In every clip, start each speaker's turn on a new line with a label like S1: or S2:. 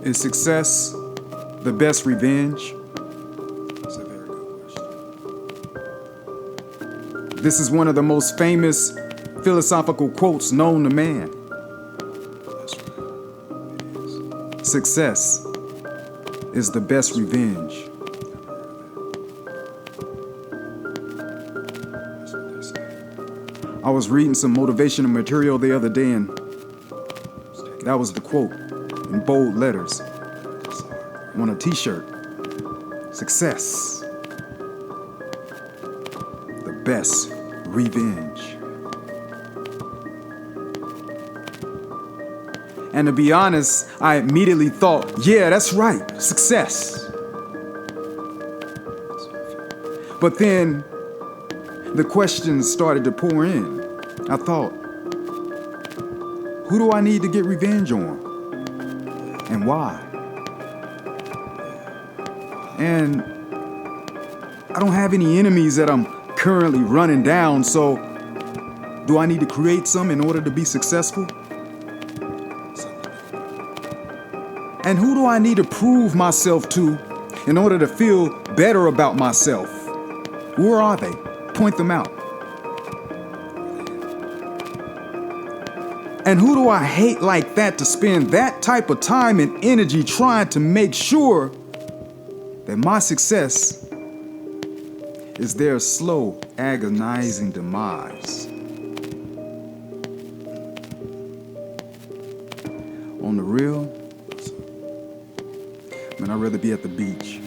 S1: Is success the best revenge?
S2: That's a very good question.
S1: This is one of the most famous philosophical quotes known to man.
S2: That's right. It is.
S1: Success is the best revenge.
S2: That's what they say.
S1: I was reading some motivational material the other day, and that was the quote in bold letters on a t-shirt. Success, the best revenge. And to be honest, I immediately thought, yeah, that's right, success. But then the questions started to pour in. I thought, who do I need to get revenge on? And why? And I don't have any enemies that I'm currently running down, so do I need to create some in order to be successful? And who do I need to prove myself to in order to feel better about myself? Where are they? Point them out. And who do I hate like that to spend that type of time and energy trying to make sure that my success is their slow, agonizing demise? On the real, man, I'd rather be at the beach.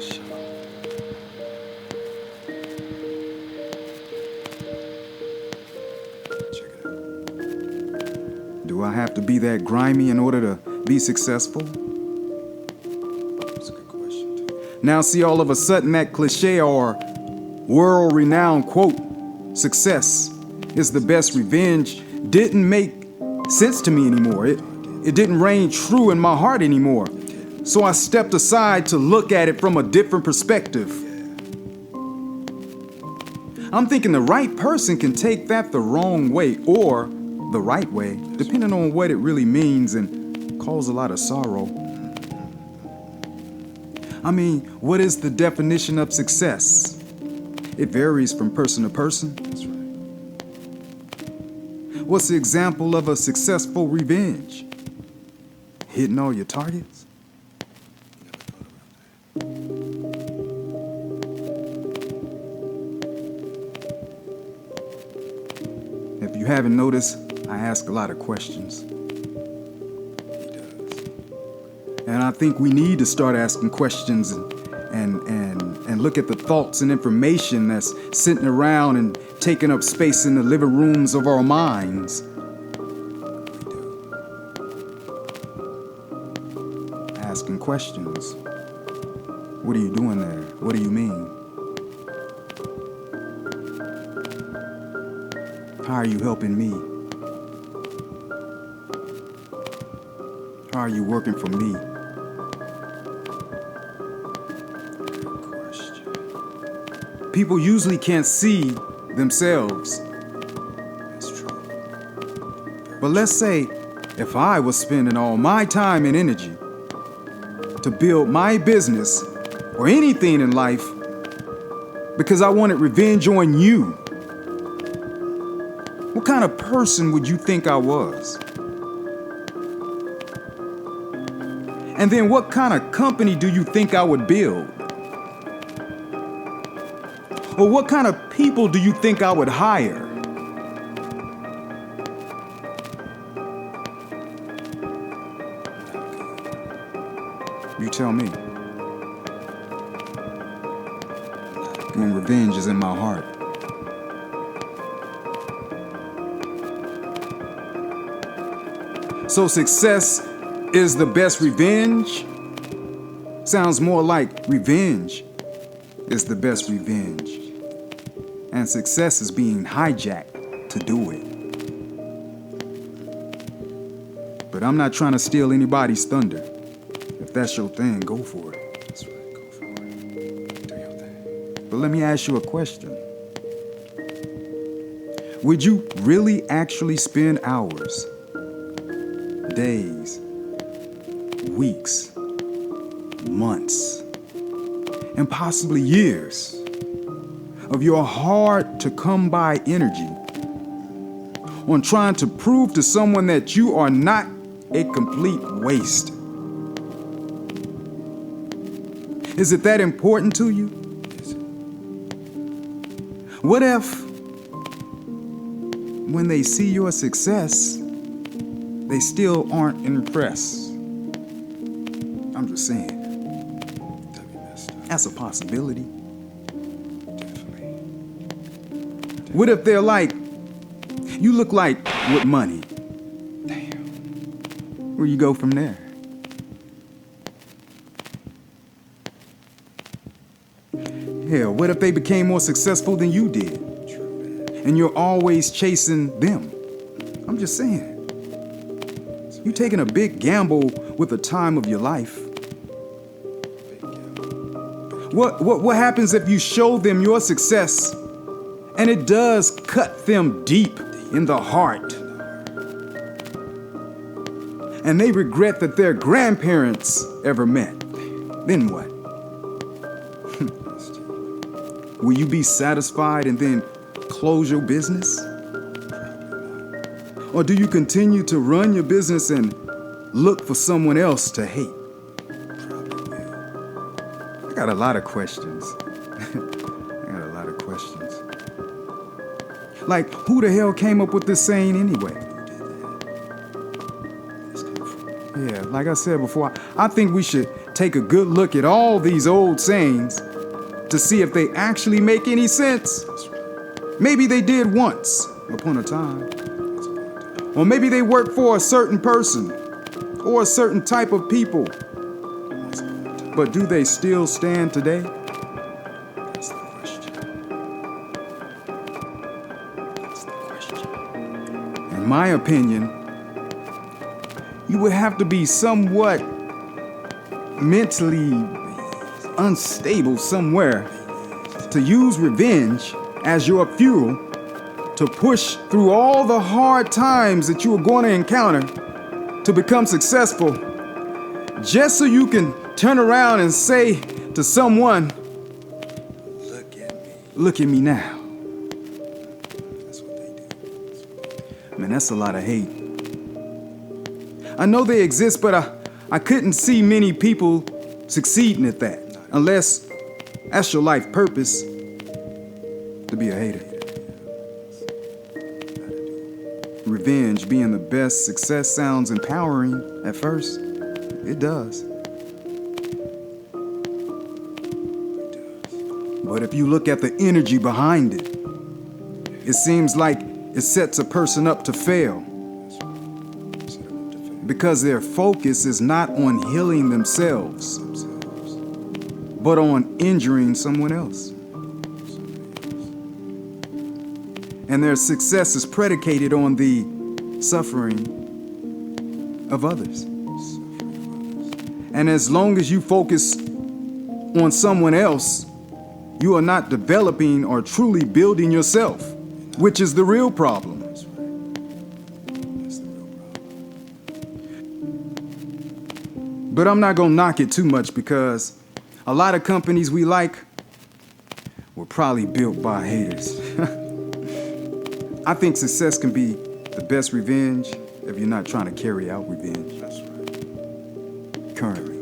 S2: Check it out.
S1: Do I have to be that grimy in order to be successful?
S2: That's a good question, too.
S1: Now see, all of a sudden that cliche or world-renowned quote, success is the best revenge, didn't make sense to me anymore. It didn't reign true in my heart anymore. So I stepped aside to look at it from a different perspective. I'm thinking the right person can take that the wrong way or the right way, depending on what it really means, and cause a lot of sorrow. I mean, what is the definition of success? It varies from person to person.
S2: That's right.
S1: What's the example of a successful revenge? Hitting all your targets?
S2: Never thought about that.
S1: If you haven't noticed, I ask a lot of questions.
S2: He does.
S1: And I think we need to start asking questions and look at the thoughts and information that's sitting around and taking up space in the living rooms of our minds.
S2: We do.
S1: Asking questions. What are you doing there? What do you mean? How are you helping me? How are you working for me?
S2: Good question.
S1: People usually can't see themselves.
S2: That's true.
S1: But let's say if I was spending all my time and energy to build my business or anything in life because I wanted revenge on you, what kind of person would you think I was? And then what kind of company do you think I would build? Or what kind of people do you think I would hire? You tell me. When revenge is in my heart. So success is the best revenge? Sounds more like revenge is the best revenge. And success is being hijacked to do it. But I'm not trying to steal anybody's thunder. If that's your thing, go for it.
S2: That's right. Go for it. Do your thing.
S1: But let me ask you a question. Would you really actually spend hours, days, weeks, months, and possibly years of your hard-to-come-by energy on trying to prove to someone that you are not a complete waste. Is it that important to you? What if, when they see your success, they still aren't impressed? I'm just saying.
S2: That'd be messed up.
S1: That's a possibility.
S2: Definitely.
S1: What if they're like, you look like with money?
S2: Damn.
S1: Where you go from there? Hell, what if they became more successful than you did?
S2: True that.
S1: And you're always chasing them? I'm just saying. You're taking a big gamble with the time of your life.
S2: Big gamble.
S1: What happens if you show them your success and it does cut them deep in the heart? And they regret that their grandparents ever met. Then what?
S2: That's deep.
S1: Will you be satisfied and then close your business? Or do you continue to run your business and look for someone else to hate?
S2: Probably will.
S1: I got a lot of questions. Like, who the hell came up with this saying anyway?
S2: Who did that? Where this come from?
S1: Yeah, like I said before, I think we should take a good look at all these old sayings to see if they actually make any sense.
S2: That's right.
S1: Maybe they did once upon a time.
S2: That's about it.
S1: Or maybe they work for a certain person or a certain type of people.
S2: Once upon a time.
S1: But do they still stand today?
S2: That's the question. That's the question.
S1: In my opinion, you would have to be somewhat mentally unstable somewhere to use revenge as your fuel to push through all the hard times that you are going to encounter to become successful, just so you can turn around and say to someone,
S2: Look at me.
S1: look at me now.
S2: That's what they do.
S1: Man, that's a lot of hate. I know they exist, but I couldn't see many people succeeding at that, unless that's your life purpose, to be a hater. Revenge being the best success sounds empowering at first. It does. But if you look at the energy behind it, it seems like it sets a person up to fail
S2: Set them up to fail
S1: because their focus is not on healing themselves,
S2: themselves.
S1: but on injuring someone else. And their success is predicated on the suffering of others. And as long as you focus on someone else, you are not developing or truly building yourself, which is the real problem.
S2: That's right. That's the real problem.
S1: But I'm not gonna knock it too much because a lot of companies we like were probably built by haters. I think success can be the best revenge if you're not trying to carry out revenge
S2: That's right.
S1: currently.